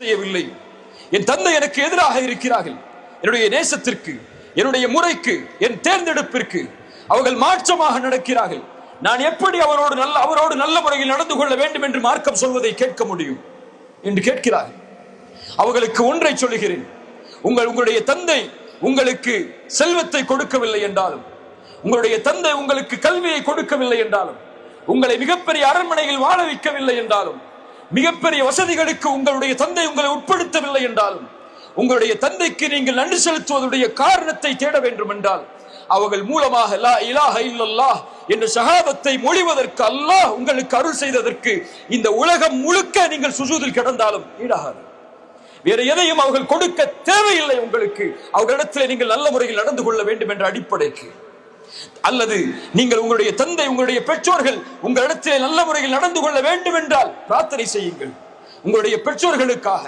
செய்யவில்லை. என் தந்தை எனக்கு எதிராக இருக்கிறார்கள். என்னுடைய நேசத்திற்கு, என்னுடைய முறைக்கு, என் தேர்ந்தெடுப்பிற்கு அவர்கள் மாற்றமாக நடக்கிறார்கள். நான் எப்படி அவரோடு நல்ல முறையில் நடந்து கொள்ள வேண்டும் என்று மார்க்கம் சொல்வதை கேட்க முடியும் என்று கேட்கிறார்கள். அவர்களுக்கு ஒன்றை சொல்லுகிறேன். உங்களுடைய தந்தை உங்களுக்கு செல்வத்தை கொடுக்கவில்லை என்றாலும், உங்களுடைய தந்தை உங்களுக்கு கல்வியை கொடுக்கவில்லை என்றாலும், உங்களை மிகப்பெரிய அரண்மனையில் வாழ வைக்கவில்லை என்றாலும், மிகப்பெரிய வசதிகளுக்கு உங்களுடைய தந்தை உங்களை உட்படுத்தவில்லை என்றாலும், உங்களுடைய தந்தைக்கு நீங்கள் நன்றி செலுத்துவதுடைய காரணத்தை தேட வேண்டும் என்றால், அவர்கள் மூலமாக லா இலாஹ இல்லல்லாஹ் என்ற ஷஹாதத்தை மொழிவதற்கு அல்லாஹ் உங்களுக்கு அருள் செய்ததற்கு இந்த உலகம் முழுக்க நீங்கள் சுஜூதில் கிடந்தாலும் ஈடாகாது. வேற எதையும் அவர்கள் கொடுக்க தேவையில்லை. உங்களுக்கு அவர்களிடத்தில் நீங்கள் நல்ல முறையில் நடந்து கொள்ள வேண்டும் என்ற அடிப்படைக்கு, அல்லது நீங்கள் உங்களுடைய தந்தை, உங்களுடைய பெற்றோர்கள் உங்களிடத்தில் நல்ல முறையில் நடந்து கொள்ள வேண்டும் என்றால் பிரார்த்தனை செய்யுங்கள். உங்களுடைய பெற்றோர்களுக்காக,